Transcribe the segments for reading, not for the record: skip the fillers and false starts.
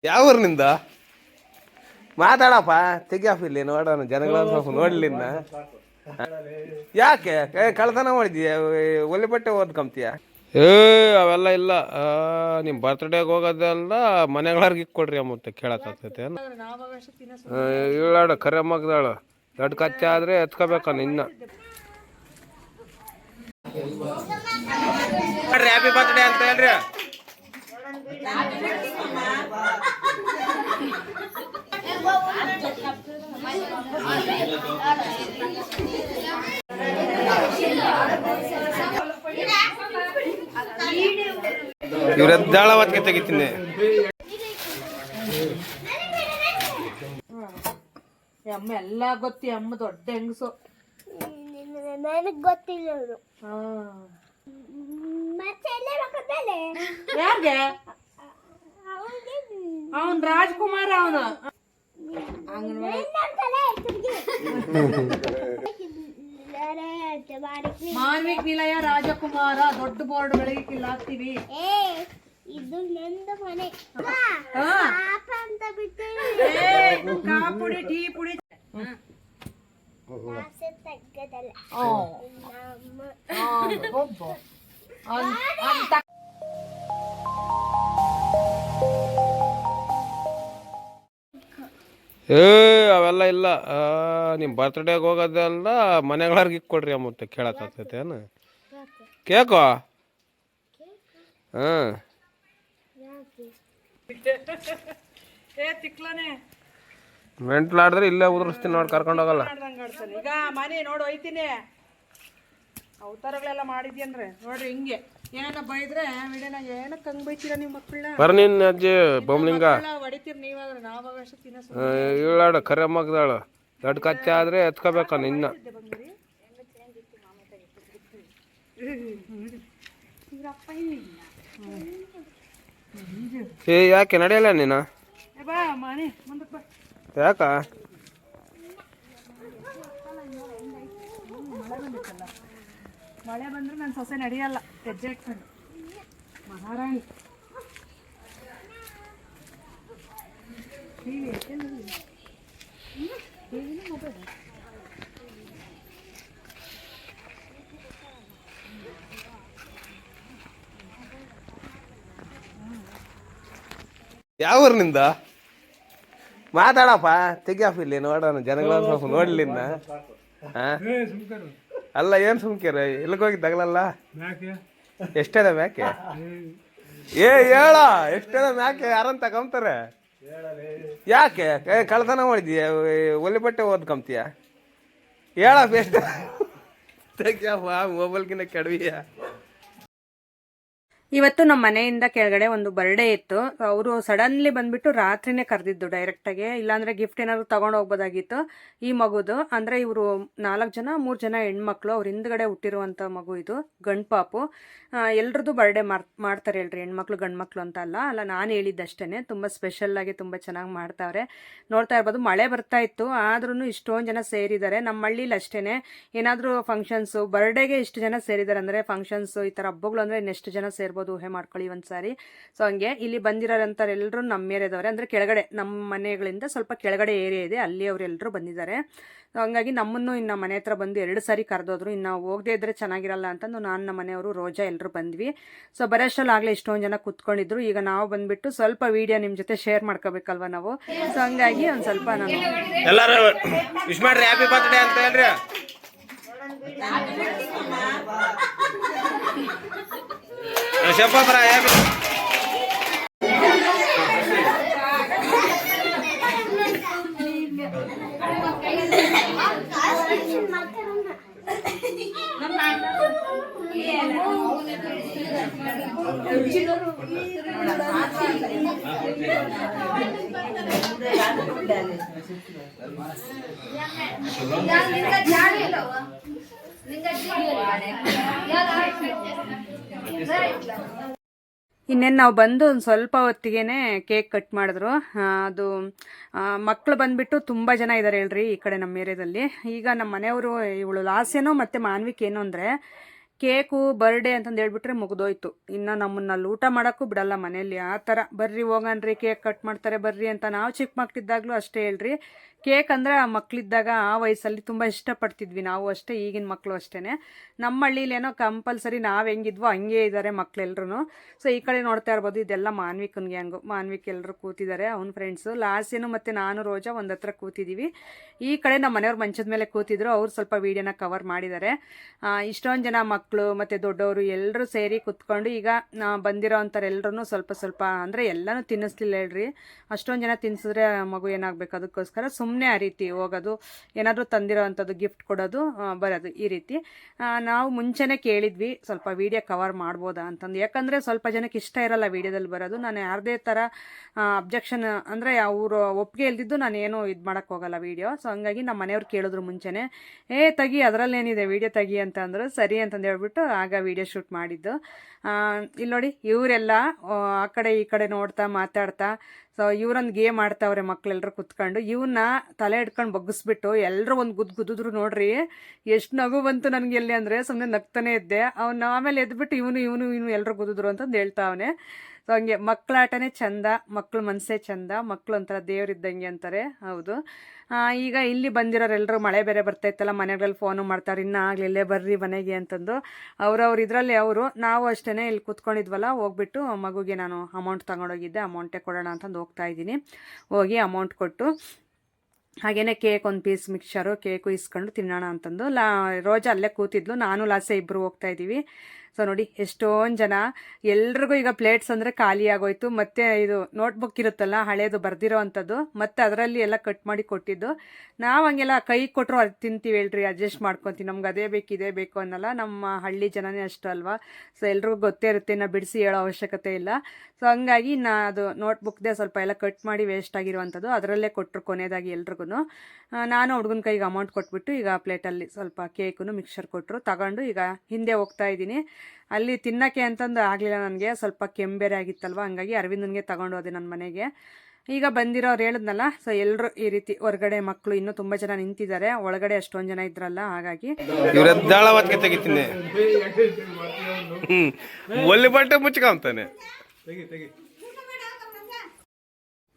ಯಾವ ಊರಿನಿಂದ ಮಾತಾಡಪ್ಪ ತೆಗಿಯಪ್ಪ ಇಲ್ಲಿ ನೋಡೋಣ ಜನಗಳ ಸ್ವಲ್ಪ ನೋಡ್ಲಿನ್ನ ಯಾಕೆ ಕಳ್ತನ ಮಾಡಿದ್ಯಾ ಒಲೆ ಬಟ್ಟೆ ಓದ್ಕೊಂತೀಯ ಅವೆಲ್ಲ ಇಲ್ಲ ನಿಮ್ಮ ಬರ್ತ್ಡೇಗೆ ಹೋಗೋದಲ್ಲ ಮನೆಗಳಾರ್ಗೆ ಇಕ್ಕೊಡ್ರಿ ಮತ್ತೆ ಕೇಳಕ್ಕಾಗ್ತೈತೆ ಹೇಳಾಡ ಕರೆ ಮಗ್ದಾಳು ದೊಡ್ಡ ಕಚ್ಚೆ ಆದ್ರೆ ಎತ್ಕೋಬೇಕ ನಿನ್ನ ಹ್ಯಾಪಿ ಬರ್ತ್ಡೇ ಅಂತ ಹೇಳ್ರಿ ಇವ್ರದ್ದಾಳ ಹೊತ್ತಿಗೆ ತೆಗಿತೀನಿ ಅಮ್ಮ ಎಲ್ಲ ಗೊತ್ತಿ ಅಮ್ಮ ದೊಡ್ಡ ಹೆಂಗಸು ನನಗ್ ಗೊತ್ತಿಲ್ಲ ಯಾರ್ಗೆ ಅವನ್ ರಾಜ್ಕುಮಾರ್ ಅವನು ಮಾನ್ವಿಕ್ ನಿಲಯ ರಾಜಕುಮಾರ ದೊಡ್ಡ ಬೋರ್ಡ್ ಗಳಿಗೆ ಇಲ್ಲಿ ಹಾಕ್ತಿವಿ ಇದು ನಂದು ಮನೆ ಅಂತ ಕಾಪುಡಿ ಟೀ ಪುಡಿ ಅವೆಲ್ಲ ಇಲ್ಲ ನಿಮ್ಮ ಬರ್ತ್ಡೇಗೆ ಹೋಗೋದಲ್ಲ ಮನೆಗಳಾರ್ಗೆ ಇಕ್ಕೊಡ್ರಿ ಮತ್ತೆ ಕೇಳಕ್ಕಾಗ್ತೈತೆ ಏನು ಕೇಕೋ ಹಾಂ ಮೆಂಟ್ಲಾಡಿದ್ರೆ ಇಲ್ಲೇ ಉದುರಿಸ್ತೀನಿ ನೋಡಿ ಕರ್ಕೊಂಡು ಹೋಗಲ್ಲ ಈಗ ಮನೆ ನೋಡು ಹೋಯ್ತೀನಿ ಅವತಾರಗಳೆಲ್ಲ ಮಾಡಿದ್ಯಂದ್ರೆ ನೋಡ್ರಿ ಹಿಂಗೆ ಏನ ಬೈದ್ರೆ ವಿಡಿಯೋನಾಗ ಏನಕ್ಕೆ ಹಂಗೆ ಬೈತೀರ ನಿಮ್ಮ ಮಕ್ಕಳನ್ನ ಬರ ನಿನ್ನ ಅಜ್ಜಿ ಬೊಮ್ಲಿಂಗ ಹೊಡಿತೀರಿ ನೀವಾದ್ರೆ ನಾವಾಗ ತಿನ್ನಸ್ ಹೇಳಾಡ ಕರೆ ಮಗ್ದಾಳು ದೊಡ್ಡ ಕಚ್ಚೆ ಆದ್ರೆ ಎತ್ಕೋಬೇಕ ನಿನ್ನ ಯಾಕೆ ನಡೆಯಲ್ಲ ನೀನು ಬಾ ಮನೆ ಮುಂದಕ್ಕೆ ಬಾ ಯಾಕ ಮಳೆ ಬಂದ್ರೆ ನನ್ನ ಸೊಸೆ ನಡೆಯಲ್ಲ ಹೆಜ್ಜೆ ಇಟ್ಕೊಂಡು ಮಹಾರಾಣಿ ಯಾವ ಊರಿನಿಂದ ಮಾತಾಡಪ್ಪ ತೆಗಿಯಪ್ಪ ಇಲ್ಲಿ ನೋಡೋಣ ಜನಗಳ ಸ್ವಲ್ಪ ನೋಡ್ಲಿನ್ನ ಅಲ್ಲ ಏನ್ ಸುಮ್ಕಿರ ಇಲ್ಲಿಗೋಗಿ ತಗಲಲ್ಲ ಎಷ್ಟದ ಮ್ಯಾಕೆ ಹೇಳ ಎಷ್ಟದ ಮ್ಯಾಕೆ ಯಾರಂತ ತಗೊಂತಾರೆ ಯಾಕೆ ಕಳ್ತನ ಮಾಡಿದ್ಯ ಒಲೆ ಬಟ್ಟೆ ಓದ್ಕೊಂತೀಯ ಹೇಳಪ್ಪ ಎಷ್ಟು ತೆಗಿಯಪ್ಪ ಮೊಬೈಲ್ಗಿನ್ನ ಕೆಡವಿಯ ಇವತ್ತು ನಮ್ಮ ಮನೆಯಿಂದ ಕೆಳಗಡೆ ಒಂದು ಬರ್ಡೇ ಇತ್ತು. ಅವರು ಸಡನ್ಲಿ ಬಂದ್ಬಿಟ್ಟು ರಾತ್ರಿನೇ ಕರೆದಿದ್ದು ಡೈರೆಕ್ಟಾಗೆ, ಇಲ್ಲಾಂದ್ರೆ ಗಿಫ್ಟ್ ಏನಾದ್ರು ತಗೊಂಡು ಹೋಗ್ಬೋದಾಗಿತ್ತು. ಈ ಮಗುದು ಅಂದ್ರೆ ಇವರು 4 ಜನ 3 ಜನ ಹೆಣ್ಮಕ್ಳು, ಅವ್ರ ಹಿಂದ್ಗಡೆ ಹುಟ್ಟಿರುವಂತ ಮಗು ಇದು, ಗಂಡು ಪಾಪು. ಎಲ್ರದ್ದು ಬರ್ಡೇ ಮಾಡ್ತಾರೆ ಹೇಳ್ರಿ, ಹೆಣ್ಮಕ್ಳು ಗಂಡು ಮಕ್ಳು ಅಂತ ಅಲ್ಲ ನಾನು ಹೇಳಿದ್ದಷ್ಟೇನೆ. ತುಂಬ ಸ್ಪೆಷಲ್ ಆಗಿ ತುಂಬ ಚೆನ್ನಾಗಿ ಮಾಡ್ತಾವ್ರೆ. ನೋಡ್ತಾ ಇರ್ಬೋದು, ಮಳೆ ಬರ್ತಾ ಇತ್ತು ಆದ್ರೂ ಇಷ್ಟೊಂದು ಜನ ಸೇರಿದ್ದಾರೆ. ನಮ್ಮ ಹಳ್ಳಿಲಿ ಅಷ್ಟೇನೆ, ಏನಾದರೂ ಫಂಕ್ಷನ್ಸು ಬರ್ಡೇಗೆ ಇಷ್ಟು ಜನ ಸೇರಿದ್ದಾರೆ ಅಂದರೆ ಫಂಕ್ಷನ್ಸು ಈ ಥರ ಹಬ್ಬಗಳು ಅಂದರೆ ಇನ್ನೆಷ್ಟು ಜನ ಸೇರ್ಬೋದು ಊಹೆ ಮಾಡ್ಕೊಳ್ಳಿ ಒಂದ್ಸಾರಿ. ಸೊ ಹಂಗೆ ಇಲ್ಲಿ ಬಂದಿರೋರಂಥವ್ರು ಎಲ್ಲರೂ ನಮ್ಮ ಏರಿಯಾದವ್ರೆ, ಅಂದರೆ ಕೆಳಗಡೆ ನಮ್ಮ ಮನೆಗಳಿಂದ ಸ್ವಲ್ಪ ಕೆಳಗಡೆ ಏರಿಯಾ ಇದೆ, ಅಲ್ಲಿ ಅವರೆಲ್ಲರೂ ಬಂದಿದ್ದಾರೆ. ಸೊ ಹಂಗಾಗಿ ನಮ್ಮನ್ನು ಇನ್ನು ಮನೆ ಹತ್ರ ಬಂದು 2 ಸಾರಿ ಕರೆದೋದ್ರು. ಇನ್ನು ಹೋಗದೇ ಇದ್ರೆ ಚೆನ್ನಾಗಿರಲ್ಲ ಅಂತಂದು ನಾನು ನಮ್ಮ ಮನೆಯವರು ರೋಜಾ ಎಲ್ಲರೂ ಬಂದ್ವಿ. ಸೊ ಬರೋಷ್ಟರಲ್ಲಿ ಆಗಲೇ ಇಷ್ಟೊಂದು ಜನ ಕೂತ್ಕೊಂಡಿದ್ರು. ಈಗ ನಾವು ಬಂದ್ಬಿಟ್ಟು ಸ್ವಲ್ಪ ವಿಡಿಯೋ ನಿಮ್ಮ ಜೊತೆ ಶೇರ್ ಮಾಡ್ಕೋಬೇಕಲ್ವ ನಾವು. ಸೊ ಹಂಗಾಗಿ ಒಂದು ಸ್ವಲ್ಪ ನಾನು ಎಲ್ಲರೂ ವಿಶ್ ಮಾಡ್ರಿ, ಹ್ಯಾಪಿ ಬರ್ತ್ಡೇ ಅಂತ ಹೇಳ್ರಿ. ಶಬ್ಬರ ಇನ್ನೇನು ನಾವು ಬಂದು ಒಂದು ಸ್ವಲ್ಪ ಹೊತ್ತಿಗೆನೆ ಕೇಕ್ ಕಟ್ ಮಾಡಿದ್ರು. ಅದು ಮಕ್ಕಳು ಬಂದುಬಿಟ್ಟು ತುಂಬ ಜನ ಇದ್ದಾರೆ ಹೇಳ್ರಿ ಈ ಕಡೆ ನಮ್ಮ ಏರಿಯಾದಲ್ಲಿ. ಈಗ ನಮ್ಮ ಮನೆಯವರು ಇವಳು ಲಾಸ್ಯನೋ ಮತ್ತು ಮಾನ್ವಿಕ್ ಏನು ಅಂದರೆ ಕೇಕು ಬರ್ಡೇ ಅಂತಂದು ಹೇಳ್ಬಿಟ್ರೆ ಮುಗ್ದೋಯ್ತು. ಇನ್ನು ನಮ್ಮನ್ನ ಅಲ್ಲಿ ಊಟ ಮಾಡೋಕ್ಕೂ ಬಿಡಲ್ಲ ಮನೇಲಿ. ಆ ಥರ ಬರ್ರಿ ಹೋಗನ್ರಿ ಕೇಕ್ ಕಟ್ ಮಾಡ್ತಾರೆ ಬರ್ರಿ ಅಂತ. ನಾವು ಚಿಕ್ಕ ಮಕ್ಳಿದ್ದಾಗಲೂ ಅಷ್ಟೇ ಹೇಳ್ರಿ, ಕೇಕ್ ಅಂದರೆ ಆ ಮಕ್ಕಳಿದ್ದಾಗ ಆ ವಯಸ್ಸಲ್ಲಿ ತುಂಬ ಇಷ್ಟಪಡ್ತಿದ್ವಿ ನಾವು ಅಷ್ಟೇ, ಈಗಿನ ಮಕ್ಕಳು ಅಷ್ಟೇ. ನಮ್ಮ ಹಳ್ಳಿಲೇನೋ ಕಂಪಲ್ಸರಿ ನಾವು ಹೆಂಗಿದ್ವೋ ಹಂಗೆ ಇದ್ದಾರೆ ಮಕ್ಳೆಲ್ರೂ. ಸೊ ಈ ಕಡೆ ನೋಡ್ತಾ ಇರ್ಬೋದು, ಇದೆಲ್ಲ ಮಾನ್ವಿಕನ ಗ್ಯಾಂಗು. ಮಾನ್ವಿಕ್ ಎಲ್ಲರೂ ಕೂತಿದ್ದಾರೆ, ಅವ್ನ ಫ್ರೆಂಡ್ಸು. ಲಾಸ್ಯನು ಮತ್ತು ನಾನು ರೋಜಾ ಒಂದು ಹತ್ರ ಕೂತಿದ್ದೀವಿ. ಈ ಕಡೆ ನಮ್ಮ ಮನೆಯವ್ರ ಮಂಚದ ಮೇಲೆ ಕೂತಿದ್ರು, ಅವ್ರು ಸ್ವಲ್ಪ ವೀಡಿಯೋನ ಕವರ್ ಮಾಡಿದ್ದಾರೆ. ಇಷ್ಟೊಂದು ಜನ ಮಕ್ಕಳು ಮತ್ತು ದೊಡ್ಡವರು ಎಲ್ಲರೂ ಸೇರಿ ಕೂತ್ಕೊಂಡು ಈಗ ಬಂದಿರೋ ಅಂಥವ್ರು ಎಲ್ಲರೂ ಸ್ವಲ್ಪ ಸ್ವಲ್ಪ ಅಂದರೆ ಎಲ್ಲನೂ ತಿನ್ನಿಸ್ಲಿಲ್ಲ ಹೇಳ್ರಿ. ಅಷ್ಟೊಂದು ಜನ ತಿನ್ಸಿದ್ರೆ ಮಗು ಏನಾಗಬೇಕು, ಅದಕ್ಕೋಸ್ಕರ ಸುಮ್ಮನೆ ಆ ರೀತಿ ಹೋಗೋದು, ಏನಾದರೂ ತಂದಿರೋ ಅಂಥದ್ದು ಗಿಫ್ಟ್ ಕೊಡೋದು, ಬರೋದು ಈ ರೀತಿ. ನಾವು ಮುಂಚೆನೇ ಕೇಳಿದ್ವಿ ಸ್ವಲ್ಪ ವೀಡಿಯೋ ಕವರ್ ಮಾಡ್ಬೋದಾ ಅಂತಂದು, ಯಾಕಂದರೆ ಸ್ವಲ್ಪ ಜನಕ್ಕೆ ಇಷ್ಟ ಇರಲ್ಲ ವೀಡಿಯೋದಲ್ಲಿ ಬರೋದು. ನಾನು ಯಾರದೇ ಥರ ಅಬ್ಜೆಕ್ಷನ್ ಅಂದರೆ ಅವರು ಒಪ್ಪಿಗೆ ಇಲ್ದಿದ್ದು ನಾನು ಏನೂ ಇದು ಮಾಡೋಕ್ಕೆ ಹೋಗಲ್ಲ ವೀಡಿಯೋ. ಸೊ ಹಂಗಾಗಿ ನಮ್ಮ ಮನೆಯವ್ರು ಕೇಳಿದ್ರು ಮುಂಚೆನೇ, ತೆಗಿ ಅದರಲ್ಲೇನಿದೆ ವೀಡಿಯೋ ತೆಗಿ ಅಂತ ಅಂದರು. ಸರಿ ಅಂತಂದು ಹೇಳ್ಬಿಟ್ಟು ಆಗ ವೀಡಿಯೋ ಶೂಟ್ ಮಾಡಿದ್ದು. ಇಲ್ಲಿ ನೋಡಿ ಇವರೆಲ್ಲ ಆ ಕಡೆ ಈ ಕಡೆ ನೋಡ್ತಾ ಮಾತಾಡ್ತಾ, ಸೊ ಇವರೊಂದು ಗೇಮ್ ಆಡ್ತಾವ್ರೆ ಮಕ್ಳೆಲ್ಲರೂ ಕುತ್ಕೊಂಡು. ಇವನ್ನ ತಲೆ ಹಿಡ್ಕೊಂಡು ಬಗ್ಗಿಸ್ಬಿಟ್ಟು ಎಲ್ಲರೂ ಒಂದು ಗುದ್ದಿದ್ರು ನೋಡ್ರಿ. ಎಷ್ಟು ನಗು ಬಂತು ನನಗೆ ಎಲ್ಲಿ ಅಂದರೆ ಸುಮ್ಮನೆ ನಗ್ತಾನೆ ಇದ್ದೆ. ಅವನು ಆಮೇಲೆ ಎದ್ಬಿಟ್ಟು ಇವನು ಎಲ್ಲರೂ ಗುದ್ದಿದ್ರು ಅಂತಂದು ಹೇಳ್ತಾವನೆ. ಸೊ ಹಂಗೆ ಮಕ್ಕಳಾಟನೇ ಚಂದ, ಮಕ್ಳ ಮನಸ್ಸೇ ಚಂದ, ಮಕ್ಳು ಒಂಥರ ದೇವ್ರಿದ್ದಂಗೆ ಅಂತಾರೆ. ಹೌದು. ಈಗ ಇಲ್ಲಿ ಬಂದಿರೋರೆಲ್ಲರೂ ಮಳೆ ಬೇರೆ ಬರ್ತಾಯಿತ್ತಲ್ಲ, ಮನೆಗಳಲ್ಲಿ ಫೋನು ಮಾಡ್ತಾರೆ, ಇನ್ನೂ ಆಗಲಿಲ್ಲೇ ಬರ್ರಿ ಮನೆಗೆ ಅಂತಂದು. ಅವ್ರವ್ರು ಇದರಲ್ಲಿ ಅವರು. ನಾವು ಅಷ್ಟೇ ಇಲ್ಲಿ ಕೂತ್ಕೊಂಡಿದ್ವಲ್ಲ, ಹೋಗ್ಬಿಟ್ಟು ಮಗುಗೆ ನಾನು ಅಮೌಂಟ್ ತಗೊಂಡೋಗಿದ್ದೆ, ಅಮೌಂಟೇ ಕೊಡೋಣ ಅಂತಂದು ಹೋಗ್ತಾ ಇದ್ದೀನಿ. ಹೋಗಿ ಅಮೌಂಟ್ ಕೊಟ್ಟು ಹಾಗೇನೆ ಕೇಕ್ ಒಂದು ಪೀಸ್ ಮಿಕ್ಸರು ಕೇಕು ಇಸ್ಕೊಂಡು ತಿನ್ನೋಣ ಅಂತಂದು ರೋಜಾ ಅಲ್ಲೇ ಕೂತಿದ್ಲು, ನಾನು ಲಾಸೆ ಇಬ್ಬರು ಹೋಗ್ತಾ ಇದ್ದೀವಿ. ಸೊ ನೋಡಿ ಎಷ್ಟೊಂದು ಜನ, ಎಲ್ರಿಗೂ ಈಗ ಪ್ಲೇಟ್ಸ್ ಅಂದರೆ ಖಾಲಿ ಆಗೋಯ್ತು. ಮತ್ತು ಇದು ನೋಟ್ಬುಕ್ ಇರುತ್ತಲ್ಲ ಹಳೇದು ಬರ್ದಿರೋ ಅಂಥದ್ದು, ಮತ್ತು ಅದರಲ್ಲಿ ಎಲ್ಲ ಕಟ್ ಮಾಡಿ ಕೊಟ್ಟಿದ್ದು. ನಾವು ಹಂಗೆಲ್ಲ ಕೈ ಕೊಟ್ಟರು ಅದು ತಿಂತೀವಿ ಹೇಳ್ರಿ, ಅಡ್ಜಸ್ಟ್ ಮಾಡ್ಕೊತೀವಿ, ನಮ್ಗೆ ಅದೇ ಬೇಕು ಇದೇ ಬೇಕು ಅನ್ನಲ್ಲ. ನಮ್ಮ ಹಳ್ಳಿ ಜನನೇ ಅಷ್ಟು ಅಲ್ವಾ. ಸೊ ಎಲ್ರಿಗೂ ಗೊತ್ತೇ ಇರುತ್ತೆ, ಇನ್ನು ಬಿಡಿಸಿ ಹೇಳೋ ಅವಶ್ಯಕತೆ ಇಲ್ಲ. ಸೊ ಹಂಗಾಗಿ ಅದು ನೋಟ್ಬುಕ್ದೇ ಸ್ವಲ್ಪ ಎಲ್ಲ ಕಟ್ ಮಾಡಿ ವೇಸ್ಟ್ ಆಗಿರುವಂಥದ್ದು ಅದರಲ್ಲೇ ಕೊಟ್ಟರು ಕೊನೆಯದಾಗಿ ಎಲ್ರಿಗೂ. ನಾನು ಹುಡುಗನ ಕೈಗೆ ಅಮೌಂಟ್ ಕೊಟ್ಬಿಟ್ಟು ಈಗ ಪ್ಲೇಟಲ್ಲಿ ಸ್ವಲ್ಪ ಕೇಕು ಮಿಕ್ಸರ್ ಕೊಟ್ಟರು, ತಗೊಂಡು ಈಗ ಹಿಂದೆ ಹೋಗ್ತಾ ಇದ್ದೀನಿ. ಅಲ್ಲಿ ತಿನ್ನೋಕ್ಕೆ ಅಂತಂದು ಆಗಲಿಲ್ಲ ನನಗೆ, ಸ್ವಲ್ಪ ಕೆಂಬೇರೆ ಆಗಿತ್ತಲ್ವ, ಹಂಗಾಗಿ ಅರವಿಂದನಿಗೆ ತಗೊಂಡು ಹೋದೆ ನನ್ನ ಮನೆಗೆ. ಈಗ ಬಂದಿರೋರು ಹೇಳಿದ್ನಲ್ಲ, ಸೊ ಎಲ್ಲರೂ ಈ ರೀತಿ ಹೊರಗಡೆ ಮಕ್ಕಳು ಇನ್ನೂ ತುಂಬ ಜನ ನಿಂತಿದ್ದಾರೆ, ಒಳಗಡೆ ಅಷ್ಟೊಂದು ಜನ ಇದ್ರಲ್ಲ, ಹಾಗಾಗಿ ಇವ್ರದ್ದಾಳವತ್ತಿಗೆ ತೆಗಿತೀನಿ ಒಲ್ಲಿ ಬಟ್ಟೆ ಮುಚ್ಕೊಂತಾನೆ.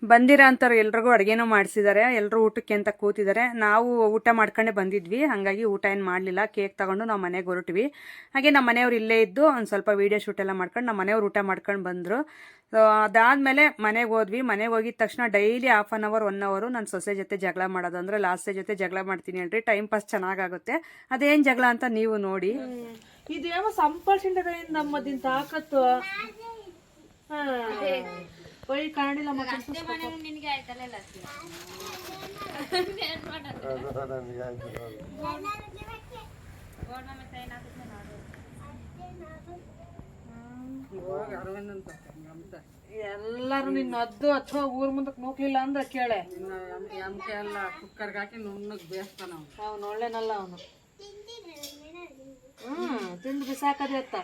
ಬಂದಿರೋ ಅಂಥವ್ರು ಎಲ್ರಿಗೂ ಅಡುಗೆನೂ ಮಾಡಿಸಿದ್ದಾರೆ, ಎಲ್ಲರೂ ಊಟಕ್ಕೆ ಅಂತ ಕೂತಿದ್ದಾರೆ. ನಾವು ಊಟ ಮಾಡ್ಕೊಂಡೇ ಬಂದಿದ್ವಿ, ಹಾಗಾಗಿ ಊಟ ಏನು ಮಾಡಲಿಲ್ಲ. ಕೇಕ್ ತಗೊಂಡು ನಾವು ಮನೆಗೆ ಹೊರಟ್ವಿ. ಹಾಗೆ ನಮ್ಮ ಮನೆಯವ್ರು ಇಲ್ಲೇ ಇದ್ದು ಒಂದು ಸ್ವಲ್ಪ ವೀಡಿಯೋ ಶೂಟ್ ಎಲ್ಲ ಮಾಡ್ಕೊಂಡು ನಮ್ಮ ಮನೆಯವ್ರು ಊಟ ಮಾಡ್ಕೊಂಡು ಬಂದರು. ಸೊ ಅದಾದಮೇಲೆ ಮನೆಗೆ ಹೋದ್ವಿ. ಮನೆಗೆ ಹೋಗಿದ ತಕ್ಷಣ ಡೈಲಿ 1/2 hour 1 hour ನನ್ನ ಸೊಸೆ ಜೊತೆ ಜಗಳ ಮಾಡೋದು, ಅಂದರೆ ಲಾಸ್ಟೇ ಜೊತೆ ಜಗಳ ಮಾಡ್ತೀನಿ ಹೇಳ್ರಿ, ಟೈಮ್ ಪಾಸ್ ಚೆನ್ನಾಗಾಗುತ್ತೆ. ಅದೇನು ಜಗಳ ಅಂತ ನೀವು ನೋಡಿ. ಇದೇಮೋ ಸಂಪರ್ಸಿಂದ ನಮ್ಮದಿನ ತಾಕತ್ತು. ಹೋಯ್ ಕಾಣಿಲ್ಲ ನಿನಗೆ ಆಯ್ತಲ್ಲ ಎಲ್ಲಾರು ನಿನ್ನ ಅದ್ದು ಅಥವಾ ಊರ್ ಮುಂದಕ್ಕೆ ನೂಕ್ಲಿಲ್ಲ ಅಂದ್ರೆ ಕೇಳೆ ಎಮ್ಕೆ ಎಲ್ಲ ಕುಕ್ಕರ್ಗೆ ಹಾಕಿ ನುಣ್ಣಗ್ ಬೇಯಿಸ್ತಾನ ಅವನು ಒಳ್ಳೆನಲ್ಲ ಅವನು. ತಿಂದು ಬಿಸಾಕದೆ ಅತ್ತ.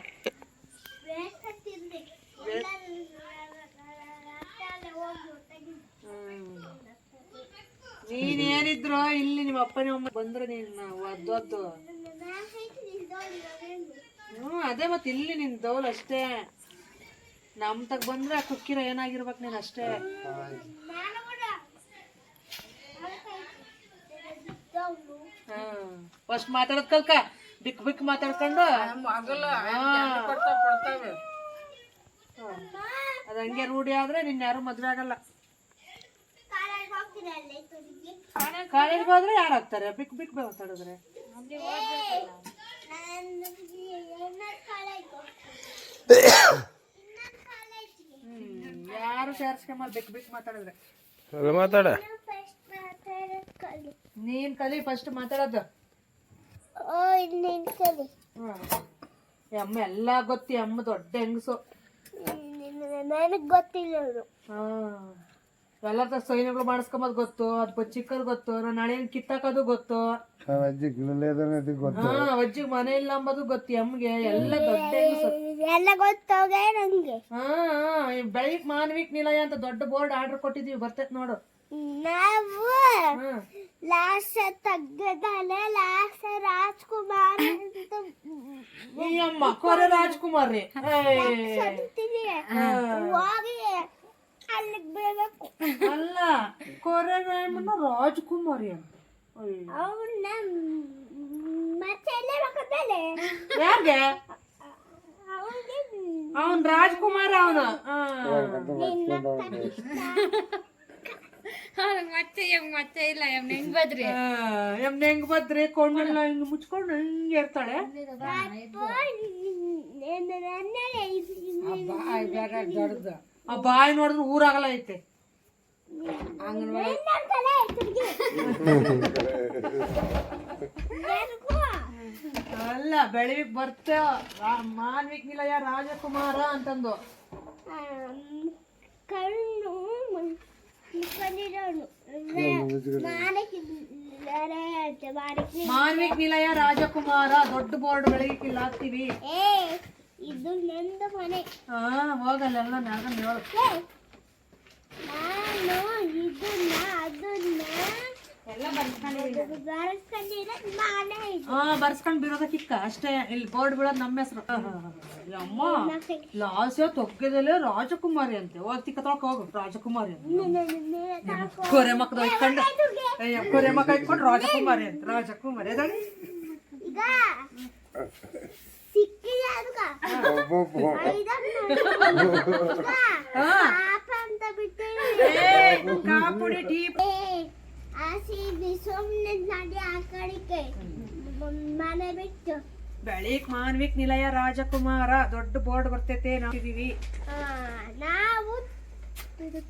ನೀನೇನಿದ್ರು ಇಲ್ಲಿ ನಿಮ್ಮ ಅಪ್ಪನ ಅಮ್ಮ ಬಂದ್ರೆ ನೀನು ಒದ್ದು ಅದೇ ಮತ್ತೆ ಇಲ್ಲಿ ನಿನ್ ದೌಲ್ ಅಷ್ಟೇ. ನಮ್ ತಗ ಬಂದ್ರೆ ಕುಕ್ಕಿರ ಏನಾಗಿರ್ಬೇಕು ನೀನ್ ಅಷ್ಟೇ. ಫಸ್ಟ್ ಮಾತಾಡೋದ್ ಕಲ್ಕ, ಬಿಕ್ ಬಿಕ್ ಮಾತಾಡ್ಕೊಂಡು ಅದ ಹಂಗೆ ರೂಢಿ ಆದ್ರೆ ನಿನ್ ಯಾರು ಮದ್ವೆ ಆಗಲ್ಲ. ಕಾಲೇಜ್ಗೆ ಹೋದ್ರೆ ಯಾರು ಆಗ್ತಾರೆ ಬಿಕ್ ಬಿಕ್ ಮಾತಾಡಿದ್ರೆ? ಯಾರು ಸೇರ್ಸ್ಕೊಂಬ ಬಿಕ್ ಬಿಕ್ ಮಾತಾಡಿದ್ರೆ. ಮಾತಾಡ, ನೀನ್ ಕಲಿ ಫಸ್ಟ್ ಮಾತಾಡೋದು. ಅಮ್ಮ ಎಲ್ಲಾ ಗೊತ್ತಿ, ಅಮ್ಮ ದೊಡ್ಡ ಹೆಂಗಸು. ನನಗ್ ಗೊತ್ತಿಲ್ಲ. ಎಲ್ಲ ಸೈನ್ಯಗಳು ಮಾಡಿಸ್ಕೊಂಬದ್ ಗೊತ್ತು, ಅದ್ ಚಿಕ್ಕದ್ ಗೊತ್ತು, ನಾನು ನಾಳೆ ಕಿತ್ತಾಕೋದು ಗೊತ್ತು, ಅಜ್ಜಿಗೆ ಮನೆ ಇಲ್ಲ ಅಂಬೋದು ಗೊತ್ತಿ ಅಮ್ಮಗೆ. ಎಲ್ಲ ದೊಡ್ಡ ಹೆಂಗಸು. ಎಲ್ಲ ಗೊತ್ತೋಗೆ ನಂಗೆ. ಬೆಳಿಗ್ಗೆ ಮಾನವಿಕ ನಿಲಯ ಅಂತ ದೊಡ್ಡ ಬೋರ್ಡ್ ಆರ್ಡರ್ ಕೊಟ್ಟಿದೀವಿ, ಬರ್ತೈತ್ ನೋಡು. ನಾವು ಲಾಸ್ಟ್ ತಗ್ಗದಲ್ಲೇ ಲಾಸ್ಟ್ ರಾಜ್ಕುಮಾರ್ ಅಂತ ಈ ಅಮ್ಮ ಕೊರೆ ರಾಜ್ಕುಮಾರ್ ರೀ. ಅಂತೀನಿ. ಹೋಗಿ ಅಲ್ಲಿಗೆ ಬೀಳ್ಬೇಕು. ಅಲ್ಲ, ಕೊರೆ ರಾಜ್ಕುಮಾರಿ ಅಂತ. ಅವನ್ನ ಮತ್ತೆ ಎಲ್ಲೇ ಬೇಕಂತಲೇ ಯಾರ್ಗೆ? ಅವನಿಗೆ ಅವನ್ ರಾಜ್ಕುಮಾರ್ ಅವನು. ಹೆಂಗ್ ಬದ್ರಿ ಕೊಂಡೆಲ್ಲ ಹಿಂಗ್ ಮುಚ್ಕೊಂಡು ಹಿಂಗೆ ಇರ್ತಾಳೆ. ಆ ಬಾಯಿ ನೋಡಿದ್ರೆ ಊರಾಗಲ್ಲ ಐತೆ. ಅಲ್ಲ, ಬೆಳಿಗ್ಗೆ ಬರ್ತೇವ ಮಾನ್ವಿಕ ನಿಲಯ ರಾಜಕುಮಾರ ಅಂತಂದು. ಕಣ್ಣು ಮುಚ್ಕೊಂಡಿರೋನು ಮಾನ್ವಿಕ ನಿಲಯ ರಾಜಕುಮಾರ ದೊಡ್ಡ ಬೋರ್ಡ್ ಬೆಳಗ್ಗೆ ಇಲ್ಲಿ ಹಾಕ್ತಿವಿ. ಇದು ನಂದು ಮನೆ. ಹೋಗಲ್ಲ ನಾನು ಹೇಳು. ನಾನು ಇದನ್ನ ಅದನ್ನ ಬರ್ಸ್ಕೊಂಡ್ ಬಿಡೋದಕ್ಕಿಕ್ಕ ಅಷ್ಟೇ. ಇಲ್ಲಿ ಬೋರ್ಡ್ ಬಿಡೋದು ನಮ್ಮ ಹೆಸರು. ಅಮ್ಮ ಲಾಸ್ಯ ತೊಗ್ಗದಲ್ಲೇ ರಾಜಕುಮಾರಿ ಅಂತೆ. ಹೋಗ್ತಿಕ್ಕ ತೊಳಕ ಹೋಗು ರಾಜಕುಮಾರಿ ಅಂತ. ಕೊರೆ ಮಕ್ಕಳು ಇಟ್ಕೊಂಡು ಕೊರೆ ಮಕ್ಕ ಇಟ್ಕೊಂಡು ರಾಜಕುಮಾರಿ ಅಂತ. ರಾಜಕುಮಾರಿ ಅದಾಳೆ ಈಗ ಸಿಕ್ಕಿದೆ ಅದಕ್ಕ ಅಂತ ಬಿಟ್ಟು ಕಾಪುಡಿ ಟೀ ಸುಮ್ಮನೆ ನಡಿ ಆ ಕಡೆಗೆ ಮನೆ ಬಿಟ್ಟು. ಬೆಳಿಗ್ಗೆ ಮಾನ್ವಿಕ ನಿಲಯ ರಾಜಕುಮಾರ ದೊಡ್ಡ ಬೋರ್ಡ್ ಬರ್ತೈತೆ ನಾವಿದೀವಿ. ನಾವು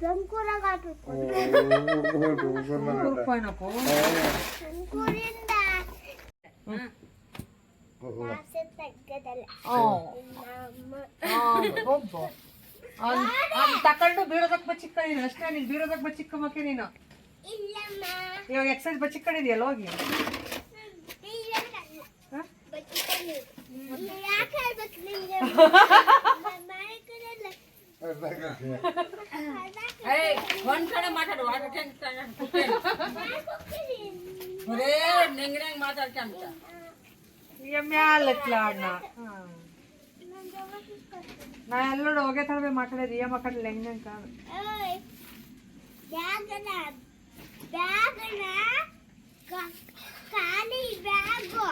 ತುಮಕೂರಾಗ ತುಮಕೂರಿಂದ ತಕೊಂಡು ಬೀಳೋದಕ್ ಬಚ್ಚಿಕ್ಕ ನೀನು ಅಷ್ಟೇ. ನೀನ್ ಬೀಳೋದಕ್ ಬಚ್ಚಿಕ್ಕ ಮಕ್ಕೆ ನೀನು. ಇವಾಗ ಎಕ್ಸೈಸ್ ಬಚ್ಚಿಕೊಂಡಿದ್ಯಲ್ಲ ಹೋಗಿ. ಒಂದ್ ಕಡೆ ಮಾತಾಡು ಮಾತಾಡ್ಕೊಂತ ಮ್ಯಾಲತ್ಲಾಡ್ನ. ನಾ ಎಲ್ಲರೂ ಹೋಗೇ ತಡವೆ ಮಾತಾಡಿದ್ರಿ ಏ ಮಾತಾಡಲಿಲ್ಲ ಹೆಂಗೆ ಕಾದು ಬ್ಯಾಗನ ಖಾಲಿ ಬ್ಯಾಗು